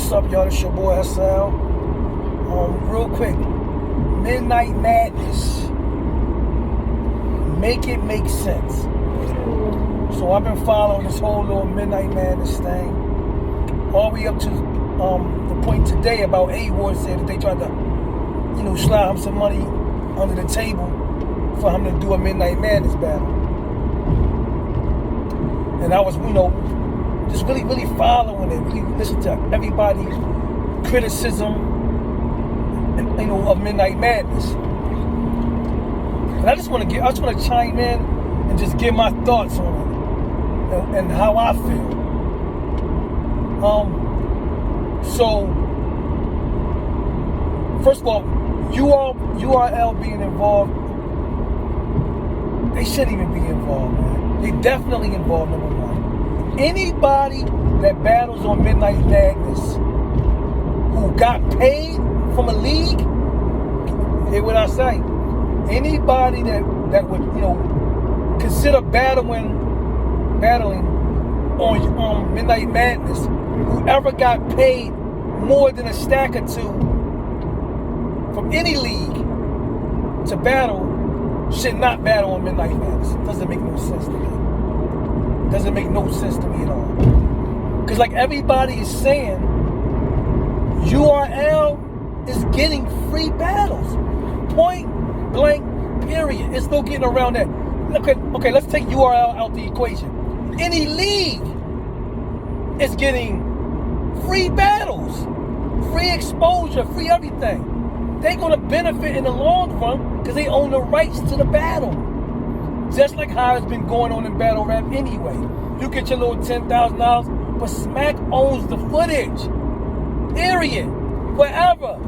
What's up, y'all? It's your boy SL. Real quick, Midnight Madness. Make it make sense. So I've been following this whole little Midnight Madness thing all the way up to the point today about A-Ward said that they tried to, slide him some money under the table for him to do a Midnight Madness battle. And I was, just really following it, really listening to everybody's criticism, of Midnight Madness. And I just want to chime in and just give my thoughts on it and how I feel. So first of all, URL being involved, they shouldn't even be involved, man. They definitely involved, number one. Anybody that battles on Midnight Madness who got paid from a league, hear what I say. Anybody that would, consider battling on Midnight Madness, whoever got paid more than a stack or two from any league to battle should not battle on Midnight Madness. Doesn't make no sense to me. Doesn't make no sense to me at all. Because like everybody is saying, URL is getting free battles. Point blank, period. It's no getting around that. Okay, let's take URL out the equation. Any league is getting free battles, free exposure, free everything. They're going to benefit in the long run because they own the rights to the battle. Just like how it's been going on in battle rap anyway. You get your little $10,000, but Smack owns the footage. Period. Forever.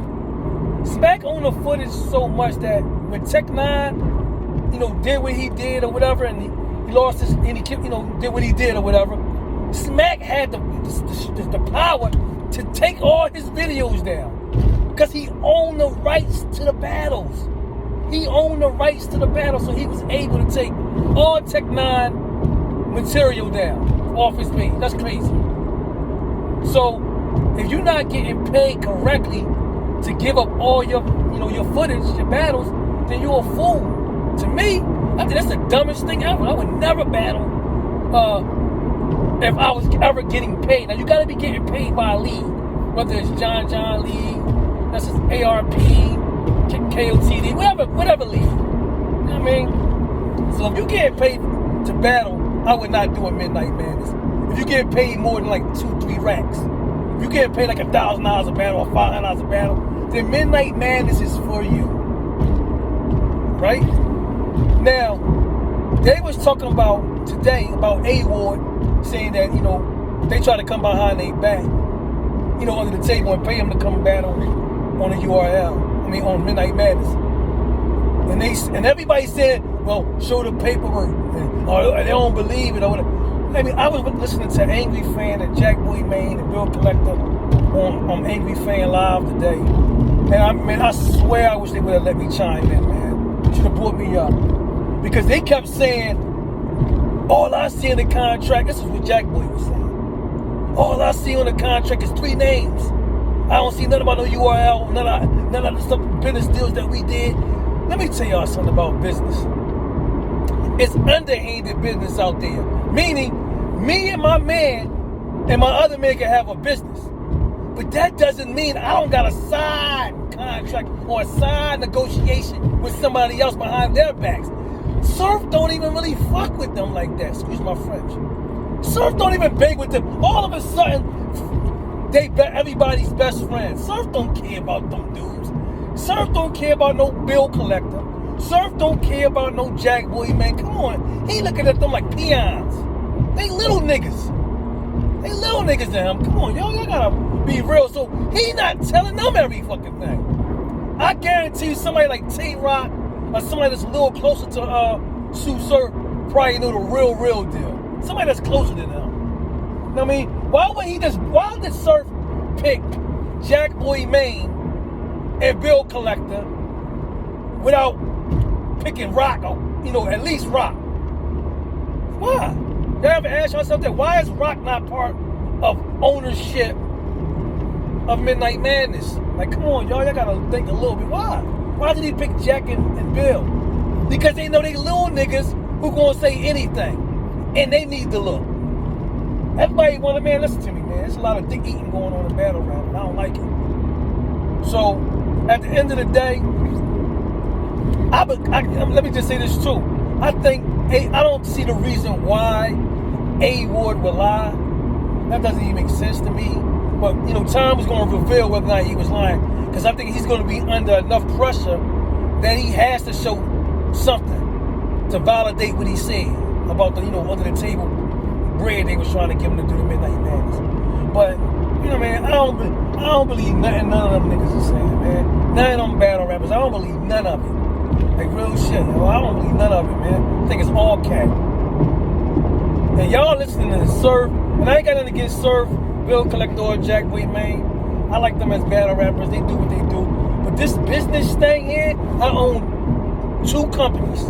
Smack owned the footage so much that when Tech-9, did what he did or whatever, and he lost his, and he did what he did or whatever, Smack had the power to take all his videos down. Because he owned the rights to the battles. He owned the rights to the battle, so he was able to take all Tech-9 material down off his page. That's crazy. So, if you're not getting paid correctly to give up all your footage, your battles, then you're a fool. To me, I think that's the dumbest thing ever. I would never battle if I was ever getting paid. Now, you got to be getting paid by a league, whether it's John League, that's his ARP, KOTD, whatever league. You know what I mean? So if you get paid to battle, I would not do a Midnight Madness. If you get paid more than like 2-3 racks, if you get paid like $1,000 a battle or $500 a battle, then Midnight Madness is for you. Right? Now, they was talking about today about A-Ward saying that, they try to come behind their back, under the table and pay him to come battle on a URL. On Midnight Madness. And everybody said, well, show the paperwork. Or they don't believe it or whatever. I was listening to Angry Fan and Jack Boy Maine and Bill Collector on Angry Fan Live today. And I swear I wish they would have let me chime in, man. Should have brought me up. Because they kept saying, all I see in the contract, this is what Jack Boy was saying. All I see on the contract is 3 names. I don't see nothing about no URL, none of the stuff, business deals that we did. Let me tell y'all something about business. It's underhanded business out there. Meaning, me and my man and my other man can have a business. But that doesn't mean I don't got a side contract or a side negotiation with somebody else behind their backs. Surf don't even really fuck with them like that. Excuse my French. Surf don't even beg with them. All of a sudden, they everybody's best friend. Surf don't care about them dudes. Surf don't care about no bill collector. Surf don't care about no Jack Boy, man. Come on. He looking at them like peons. They little niggas. They little niggas to him. Come on, y'all gotta be real. So he not telling them every fucking thing. I guarantee you somebody like Tay-Rock or somebody that's a little closer to Sue Surf probably know the real deal. Somebody that's closer to them. You know what I mean? Why did Surf pick Jack Boy Maine and Bill Collector without picking Rock, at least Rock? Why? Y'all ever ask yourself that? Why is Rock not part of ownership of Midnight Madness. Like, come on, y'all gotta think a little bit. Why? Why did he pick Jack and Bill? Because they know they little niggas who gonna say anything. And they need the look. Everybody wanna, man, listen to me, man. There's a lot of dick eating going on in battle rap, and I don't like it. So, at the end of the day, let me just say this too. I don't see the reason why A. Ward would lie. That doesn't even make sense to me. But, time is going to reveal whether or not he was lying. Because I think he's going to be under enough pressure that he has to show something to validate what he said about the, under the table bread they was trying to give him to do the Midnight Madness. But, man, I don't believe nothing none of them niggas are saying, man. None of them battle rappers, I don't believe none of it. Like, real shit, I don't believe none of it, man. I think it's all cat. And y'all listening to Surf, and I ain't got nothing against Surf, Bill Collector, or Jack Boy Maine. I like them as battle rappers. They do what they do. But this business thing here, I own two companies.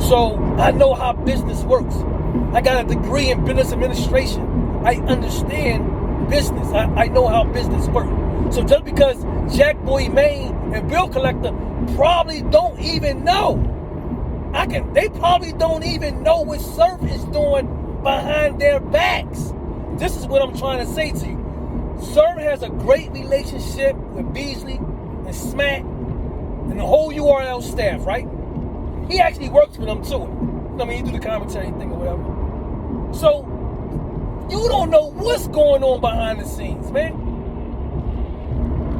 So I know how business works. I got a degree in business administration. I understand business. I know how business works. So just because Jack Boy Maine and Bill Collector probably don't even know, they probably don't even know what Surf is doing behind their backs. This is what I'm trying to say to you. Surf has a great relationship with Beasley and Smack and the whole URL staff, right? He actually works for them too. He do the commentary thing or whatever. So, you don't know what's going on behind the scenes, man.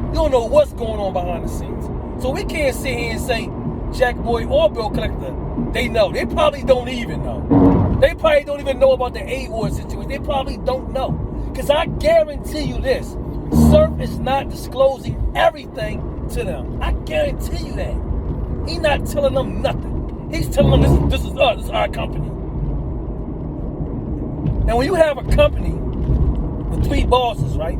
You don't know what's going on behind the scenes. So we can't sit here and say Jack Boy or Bill Collector, they know. They probably don't even know. They probably don't even know about the A-Ward situation. They probably don't know. Because I guarantee you this, Surf is not disclosing everything to them. I guarantee you that. He's not telling them nothing. He's telling them this is us, this is our company. Now when you have a company with three bosses, right?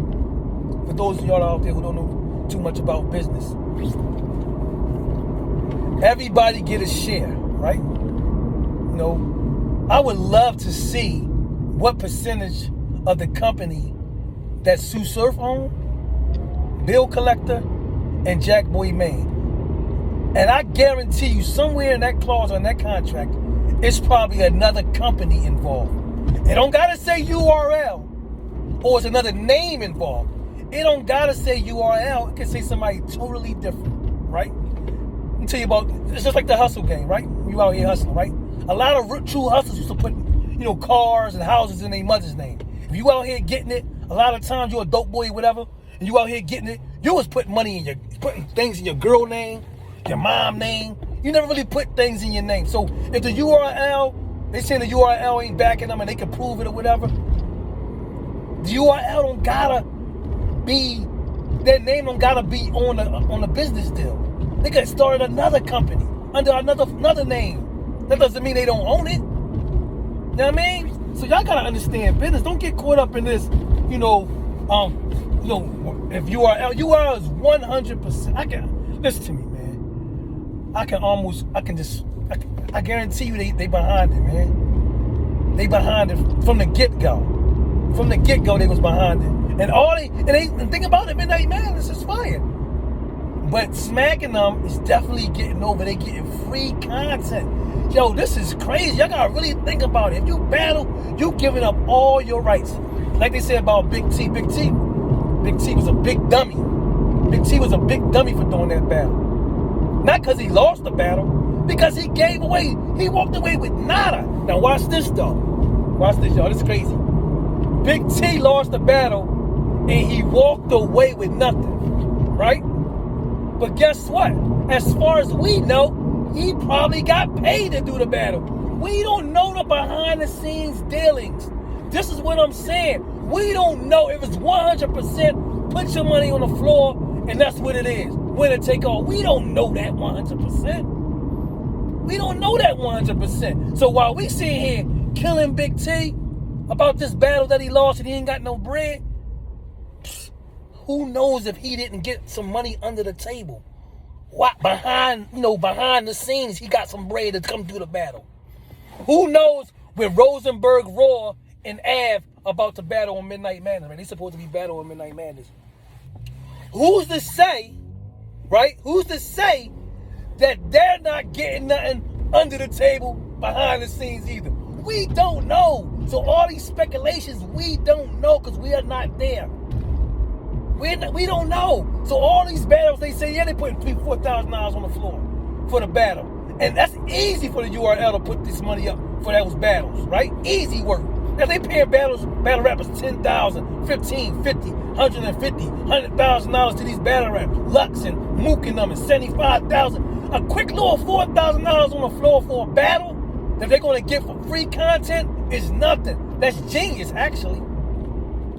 For those of y'all out there who don't know too much about business, everybody get a share, right? I would love to see what percentage of the company that Sue Surf owned, Bill Collector, and Jack Boy Maine. And I guarantee you, somewhere in that clause on that contract, it's probably another company involved. It don't gotta say URL, or it's another name involved. It don't gotta say URL. It can say somebody totally different, right? I'll tell you about, it's just like the hustle game, right? You out here hustling, right? A lot of true hustlers used to put, cars and houses in their mother's name. If you out here getting it, a lot of times you're a dope boy or whatever, and you out here getting it, you was putting putting things in your girl name, your mom name. You never really put things in your name. So if the URL, they say the URL ain't backing them and they can prove it or whatever, the URL don't gotta be, their name don't gotta be on a business deal. They could start another company under another name. That doesn't mean they don't own it. You know what I mean? So y'all gotta understand business. Don't get caught up in this, if URL is 100%. Listen to me, man. I guarantee you they behind it, man. They behind it from the get-go. From the get-go, they was behind it. And think about it, Midnight Madness is fire. But smacking them is definitely getting over. They getting free content. Yo, this is crazy. Y'all gotta really think about it. If you battle, you giving up all your rights. Like they said about Big T. Big T was a big dummy. Big T was a big dummy for doing that battle. Not because he lost the battle, because he walked away with nada. Now watch this though. Watch this, y'all. This is crazy. Big T lost the battle and he walked away with nothing. Right? But guess what? As far as we know, he probably got paid to do the battle. We don't know the behind the scenes dealings. This is what I'm saying. We don't know if it's 100% put your money on the floor and that's what it is. Winner take all. We don't know that 100%. We don't know that 100%. So while we sit here killing Big T about this battle that he lost and he ain't got no bread, who knows if he didn't get some money under the table? What behind the scenes he got some bread to come through the battle? Who knows when Rosenberg Raw and Av about to battle on Midnight Madness. Right? They're supposed to be battling on Midnight Madness. Who's to say, right? Who's to say that they're not getting nothing under the table behind the scenes either? We don't know. So all these speculations, we don't know because we are not there. We don't know. So all these battles, they say, yeah, they putting $3,000, $4,000 on the floor for the battle. And that's easy for the URL to put this money up for those battles, right? Easy work. Now they paying battle rappers $10,000, $15,000, $50,000, $150,000, $100,000 to these battle rappers. Lux and Mook and them and $75,000. A quick little $4,000 on the floor for a battle that they're gonna get for free content is nothing. That's genius, actually.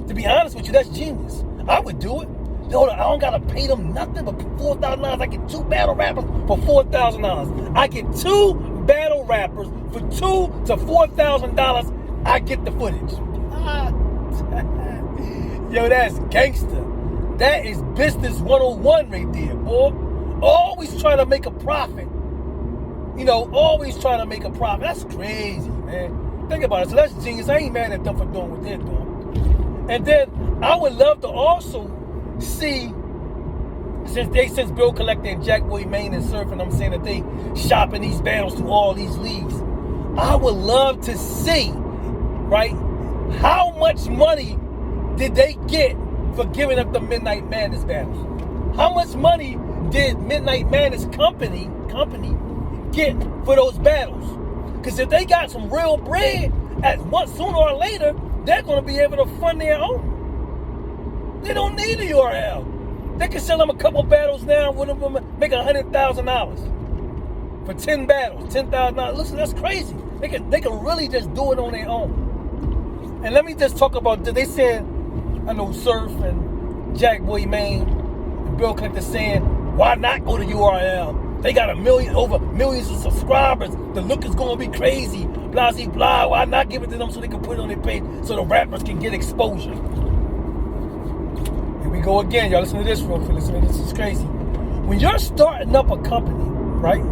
To be honest with you, that's genius. I would do it. I don't gotta pay them nothing but $4,000. I get 2 battle rappers for $4,000. I get 2 battle rappers for $2,000 to $4,000. I get the footage. Yo, that's gangster. That is business 101 right there, boy. Always trying to make a profit. You know, always trying to make a profit. That's crazy, man. Think about it. So that's genius. I ain't mad at them for doing what they're doing. And then I would love to also see, since Bill Collector and Jack Boy Maine and Surfing, I'm saying that they shopping these battles through all these leagues. I would love to see, right, how much money did they get for giving up the Midnight Madness battles? How much money did Midnight Madness company get for those battles? Because if they got some real bread, sooner or later, they're going to be able to fund their own. They don't need a URL. They can sell them a couple battles now, one of them make $100,000 for 10 battles, $10,000. Listen, that's crazy. They can really just do it on their own. And let me just talk about, they said, I know Surf and Jack Boy Maine and Bill Collector saying, why not go to URL? They got over millions of subscribers. The look is going to be crazy. Blah, blah, blah. Why not give it to them so they can put it on their page so the rappers can get exposure? Here we go again. Y'all listen to this real quick. Listen to this. It's crazy. When you're starting up a company, right?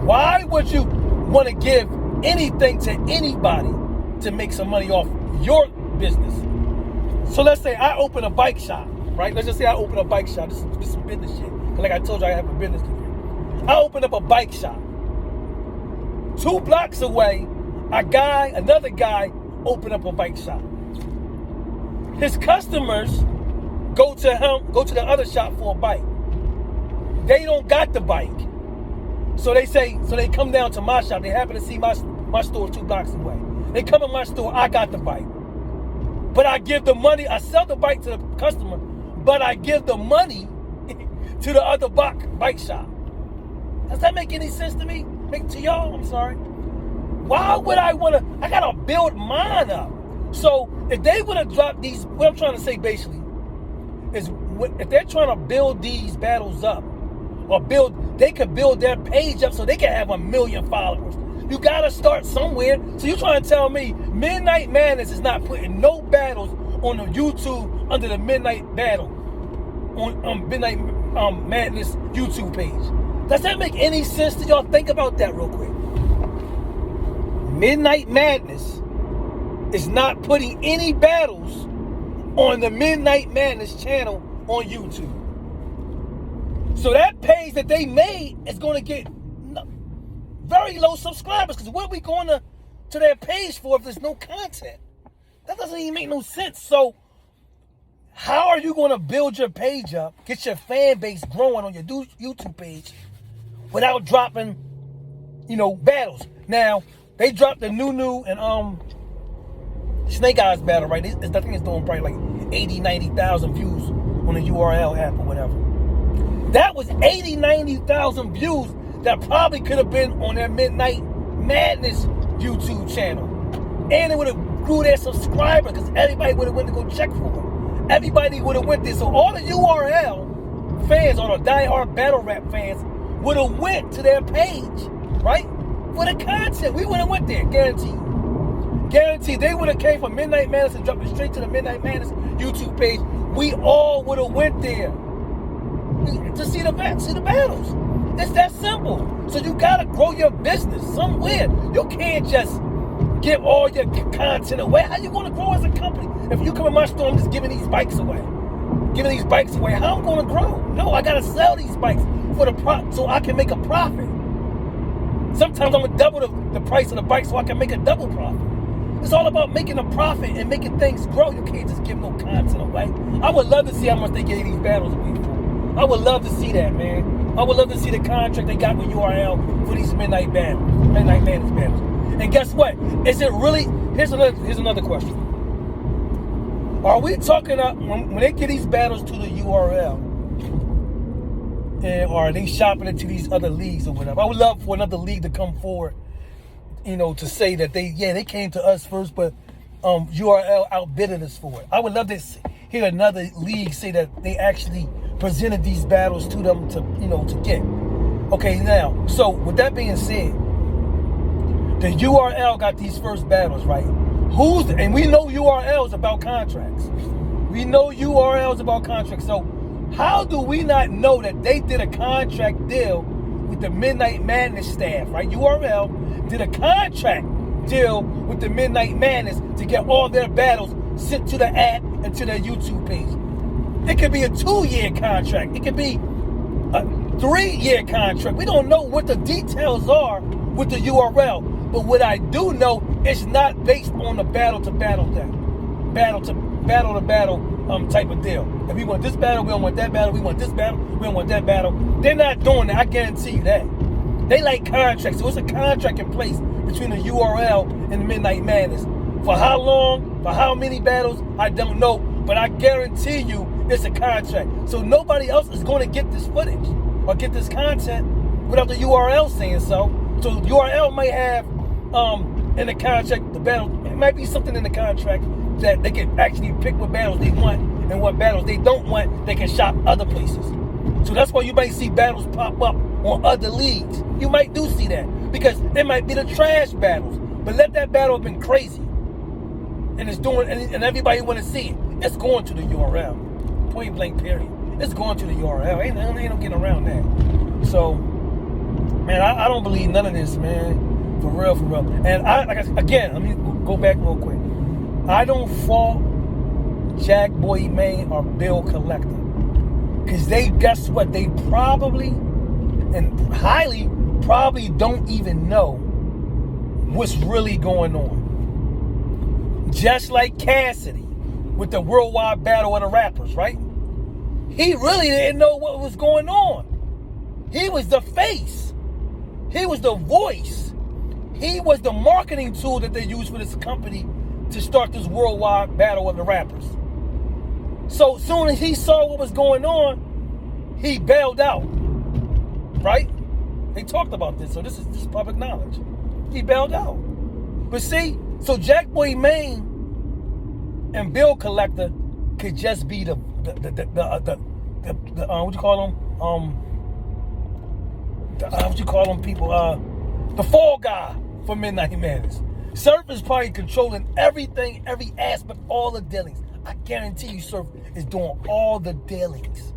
Why would you want to give anything to anybody to make some money off your business? So let's say I open a bike shop, right? Let's just say I open a bike shop. This is some business shit. Like I told you, I have a business degree. I opened up a bike shop. 2 blocks away, another guy opened up a bike shop. His customers go to the other shop for a bike. They don't got the bike. So they come down to my shop. They happen to see my store 2 blocks away. They come in my store, I got the bike. But I give the money, I sell the bike to the customer, but I give the money to the other bike shop. Does that make any sense to me? To y'all? I'm sorry. Why would I gotta build mine up. So if they would have dropped these, what I'm trying to say basically is if they're trying to build these battles up, or they could build their page up so they can have 1 million followers. You gotta start somewhere. So you're trying to tell me Midnight Madness is not putting no battles on the YouTube under the Midnight Battle on Midnight Madness YouTube page? Does that make any sense to y'all? Think about that real quick. Midnight Madness is not putting any battles on the Midnight Madness channel on YouTube. So that page that they made is going to get very low subscribers, because what are we going to their page for if there's no content? That doesn't even make no sense. So how are you going to build your page up, get your fan base growing on your YouTube page without dropping, battles? Now, they dropped the Nunu and Snake Eyes battle, right? I think it's doing probably like 80, 90,000 views on the URL app or whatever. That was 80, 90,000 views that probably could have been on their Midnight Madness YouTube channel. And it would have grew their subscribers because everybody would have went to go check for them. Everybody would have went there. So all the URL fans, or the diehard battle rap fans, would have went to their page, right? For the content. We would have went there, guaranteed. Guaranteed. They would have came from Midnight Madness and dropped it straight to the Midnight Madness YouTube page. We all would have went there to see the battles. It's that simple. So you gotta grow your business somewhere. You can't just give all your content away, how you gonna grow as a company? If you come in my store, I'm just giving these bikes away. How I'm gonna grow? No, I gotta sell these bikes for the so I can make a profit. Sometimes I'm gonna double the price of the bike so I can make a double profit. It's all about making a profit and making things grow. You can't just give no content away. I would love to see how much they gave these battles away for. I would love to see that, man. I would love to see the contract they got with URL for these Midnight Madness battles. And guess what? Is it really? Here's another question. Are we talking about when they get these battles to the URL, and are they shopping it to these other leagues or whatever? I would love for another league to come forward, to say that they came to us first, but URL outbidded us for it. I would love to hear another league say that they actually presented these battles to them to get. Okay, now, so with that being said, the URL got these first battles, right? And we know URLs about contracts. So how do we not know that they did a contract deal with the Midnight Madness staff, right? URL did a contract deal with the Midnight Madness to get all their battles sent to the app and to their YouTube page. It could be a 2-year contract. It could be a 3-year contract. We don't know what the details are with the URL. But what I do know, it's not based on the battle to battle type of deal. If we want this battle, we don't want that battle. We want this battle, we don't want that battle. They're not doing that. I guarantee you that. They like contracts. So it's a contract in place between the URL and the Midnight Madness. For how long, for how many battles, I don't know. But I guarantee you it's a contract. So nobody else is going to get this footage or get this content without the URL saying so. So URL might have in the contract the battle. It might be something in the contract that they can actually pick what battles they want and what battles they don't want. They can shop other places. So that's why you might see battles pop up on other leagues. You might do see that because they might be the trash battles. But let that battle have been crazy, and it's doing, and everybody want to see it. It's going to the URL. Point blank. Period. It's going to the URL. Ain't no getting around that. So, man, I don't believe none of this, man. For real. And let me go back real quick. I don't fault Jack Boy Maine or Bill Collector. Because guess what? They probably don't even know what's really going on. Just like Cassidy with the Worldwide Battle of the Rappers, right? He really didn't know what was going on. He was the face. He was the voice. He was the marketing tool that they used for this company to start this Worldwide Battle of the Rappers. So soon as he saw what was going on, he bailed out. Right? They talked about this, so this is public knowledge. He bailed out. But see, so Jack Boy Maine and Bill Collector could just be the what you call them? The fall guy for Midnight Madness. Surf is probably controlling everything, every aspect, all the dealings. I guarantee you Surf is doing all the dealings.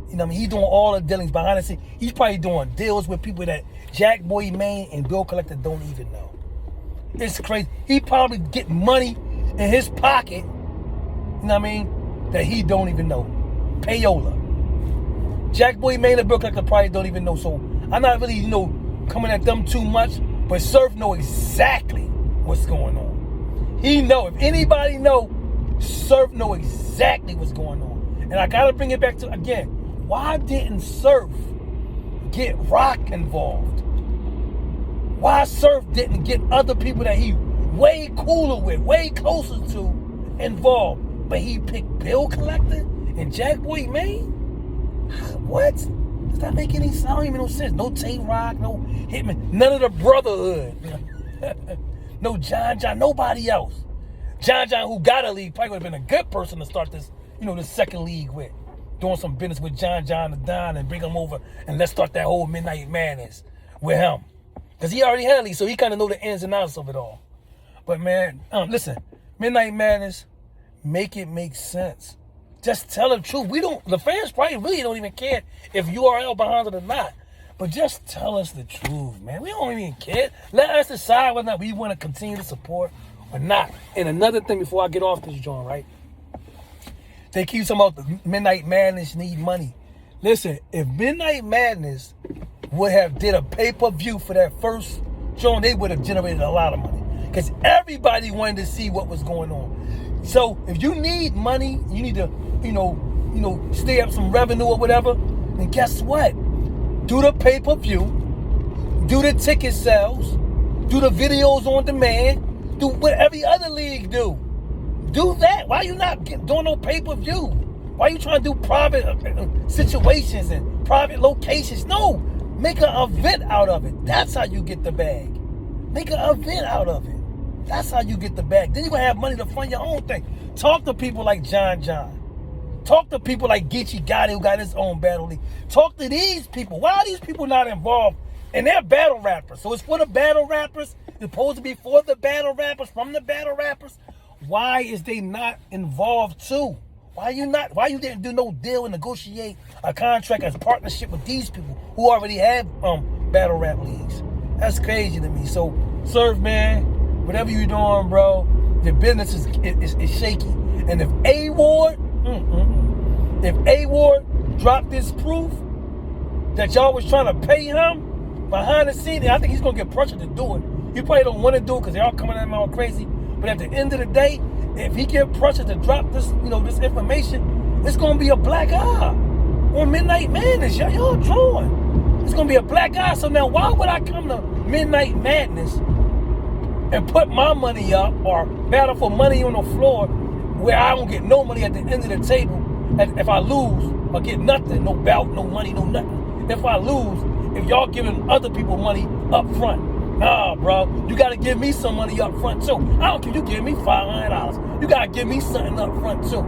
You know what I mean? He's doing all the dealings behind the scenes. He's probably doing deals with people that Jack Boy Maine and Bill Collector don't even know. It's crazy. He probably get money in his pocket, you know what I mean, that he don't even know. Payola. Jack Boy Maine and Bill Collector probably don't even know. So I'm not really, coming at them too much, but Surf know exactly what's going on. He know. If anybody know, Surf know exactly what's going on. And I gotta bring it back to, again, why didn't Surf get Rock involved? Why Surf didn't get other people that he way cooler with, way closer to, involved? But he picked Bill Collector and Jack Boy Maine? What? Does that make any sense? I don't even know sense. No Tay-Rock, no Hitman, none of the Brotherhood. No John, nobody else. John, who got a league, probably would have been a good person to start this, this second league with. Doing some business with John the Don and bring him over and let's start that whole Midnight Madness with him. Because he already had a league, so he kind of know the ins and outs of it all. But man, listen, Midnight Madness, make it make sense. Just tell the truth. The fans probably really don't even care if URL behind it or not. But just tell us the truth, man. We don't even care. Let us decide whether or not we want to continue to support or not. And another thing before I get off this joint, right? They keep talking about the Midnight Madness need money. Listen, if Midnight Madness would have did a pay-per-view for that first joint, they would have generated a lot of money. Because everybody wanted to see what was going on. So if you need money, you need to, stay up some revenue or whatever, then guess what? Do the pay-per-view, do the ticket sales, do the videos on demand, do what every other league do. Do that. Why you not doing no pay-per-view? Why you trying to do private situations and private locations? No, make an event out of it. That's how you get the bag. Make an event out of it. That's how you get the bag. Then you're going to have money to fund your own thing. Talk to people like John. Talk to people like Geechee Gotti, who got his own battle league. Talk to these people. Why are these people not involved? And they're battle rappers. So it's for the battle rappers. It's supposed to be for the battle rappers, from the battle rappers. Why is they not involved too? Why you didn't do no deal and negotiate a contract as partnership with these people who already have battle rap leagues? That's crazy to me. So, Surf, man, whatever you're doing, bro, your business is shaky. And if A-Ward dropped this proof that y'all was trying to pay him behind the scenes, I think he's gonna get pressured to do it. He probably don't want to do it because they're all coming at him all crazy. But at the end of the day, if he get pressured to drop this, this information, it's gonna be a black eye on Midnight Madness. Y'all drawing. It's gonna be a black eye. So now, why would I come to Midnight Madness and put my money up or battle for money on the floor where I don't get no money at the end of the table? And if I lose, I get nothing, no belt, no money, no nothing. If I lose, if y'all giving other people money up front. Nah, bro, you gotta give me some money up front too. I don't care if you give me $500. You gotta give me something up front too.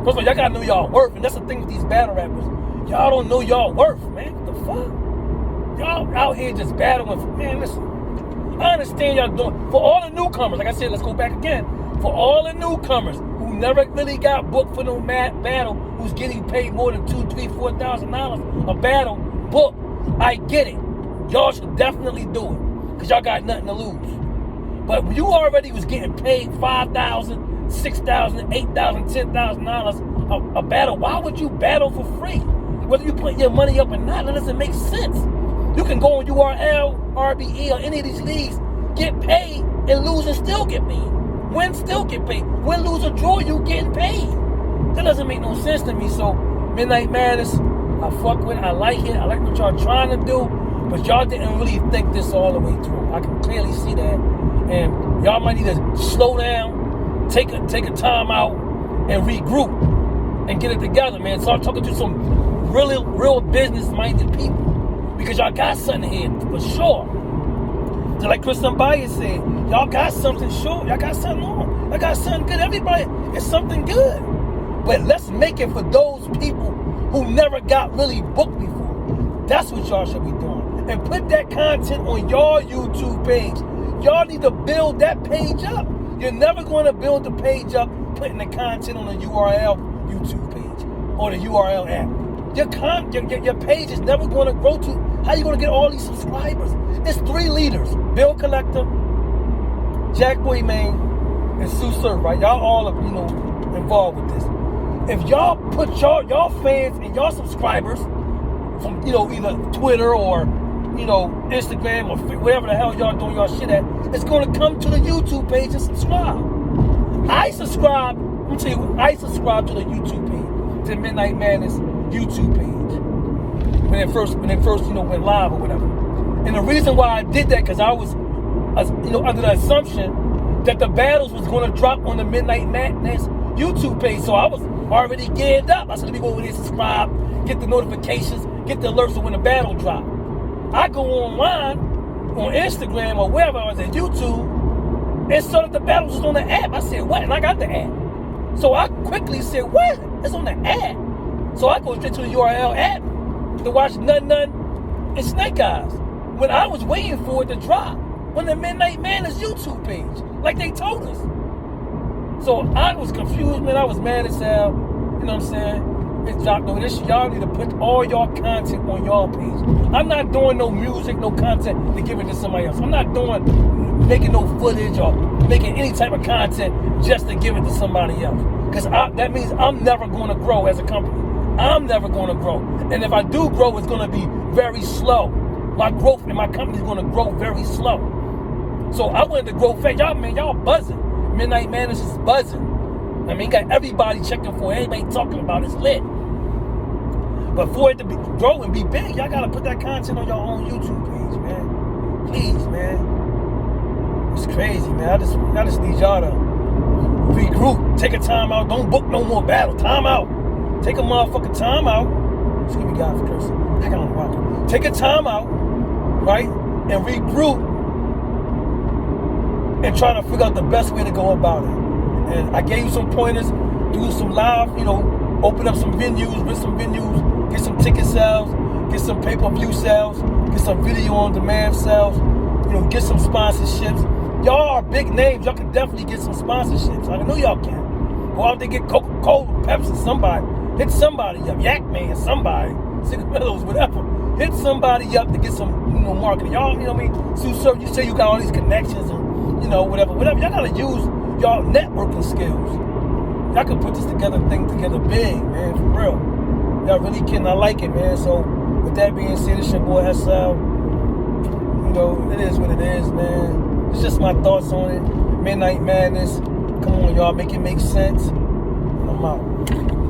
First of all, y'all gotta know y'all worth, and that's the thing with these battle rappers. Y'all don't know y'all worth, man. What the fuck? Y'all out here just battling. Man, listen, I understand y'all doing, for all the newcomers, like I said, let's go back again. For all the newcomers who never really got booked for no battle, who's getting paid more than $2,000, $3,000, $4,000 a battle book, I get it. Y'all should definitely do it. Because y'all got nothing to lose. But when you already was getting paid $5,000, $6,000, $8,000, $10,000 a battle, why would you battle for free? Whether you put your money up or not, that doesn't make sense. You can go on URL, RBE, or any of these leagues, get paid, and lose and still get paid. Win, still get paid. Win, lose, or draw, you getting paid. That doesn't make no sense to me. So, Midnight Madness, I fuck with it. I like it. I like what y'all trying to do. But y'all didn't really think this all the way through. I can clearly see that. And y'all might need to slow down, take a time out, and regroup and get it together, man. Start talking to some real business-minded people. Because y'all got something here, for sure. Just like Chris Bias said, y'all got something sure. Y'all got something on. Y'all got something good. Everybody, it's something good. But let's make it for those people who never got really booked before. That's what y'all should be doing. And put that content on your YouTube page. Y'all need to build that page up. You're never going to build the page up putting the content on the URL YouTube page or the URL app. Your page is never going to grow to. How you going to get all these subscribers? It's 3 leaders: Bill Collector, Jack Boy Main, and Sue Surf. Right? Y'all all are involved with this. If y'all put y'all fans and y'all subscribers from either Twitter or Instagram or wherever the hell y'all doing y'all shit at, it's going to come to the YouTube page and subscribe. I subscribe to the YouTube page, to the Midnight Madness YouTube page. When it first went live or whatever. And the reason why I did that, because I was under the assumption that the battles was going to drop on the Midnight Madness YouTube page. So I was already geared up. I said, let me go over there, subscribe, get the notifications, get the alerts of when the battle drop. I go online, on Instagram or wherever I was at YouTube, and saw that the battles was on the app. I said, what? And I got the app. So I quickly said, what? It's on the app. So I go straight to the URL app to watch None and Snake Eyes. When I was waiting for it to drop on the Midnight Madness YouTube page, like they told us. So I was confused, man. I was mad as hell. You know what I'm saying? It's Dr. This y'all need to put all y'all content on y'all page. I'm not doing no music, no content to give it to somebody else. I'm not making no footage or making any type of content just to give it to somebody else. Because that means I'm never going to grow as a company. I'm never going to grow. And if I do grow, it's going to be very slow. My growth in my company is going to grow very slow. So I wanted to grow fast. Y'all buzzing. Midnight Madness is buzzing. I mean, got everybody checking for it. Everybody talking about it's lit. But for it to grow and be big, y'all got to put that content on your own YouTube page, man. Please, man. It's crazy, man. I just need y'all to regroup. Take a time out. Don't book no more battle. Time out. Take a motherfucking time out. Excuse me, God, for cursing. I got on the rock. Take a time out, right? And regroup. And try to figure out the best way to go about it. And I gave you some pointers, do some live, open up some venues, rent some venues, get some ticket sales, get some pay-per-view sales, get some video on demand sales, get some sponsorships. Y'all are big names. Y'all can definitely get some sponsorships. I know y'all can. Go out there, get Coca-Cola, Pepsi, somebody. Hit somebody up, Yak Man, somebody, Cigarillos, whatever. Hit somebody up to get some, marketing. Y'all, So you say you got all these connections and, whatever. Y'all gotta use y'all networking skills. Y'all can put this thing together big, man, for real. Y'all really can. I like it, man. So with that being said, it's your boy SL. It is what it is, man. It's just my thoughts on it. Midnight Madness. Come on, y'all. Make it make sense. And I'm out.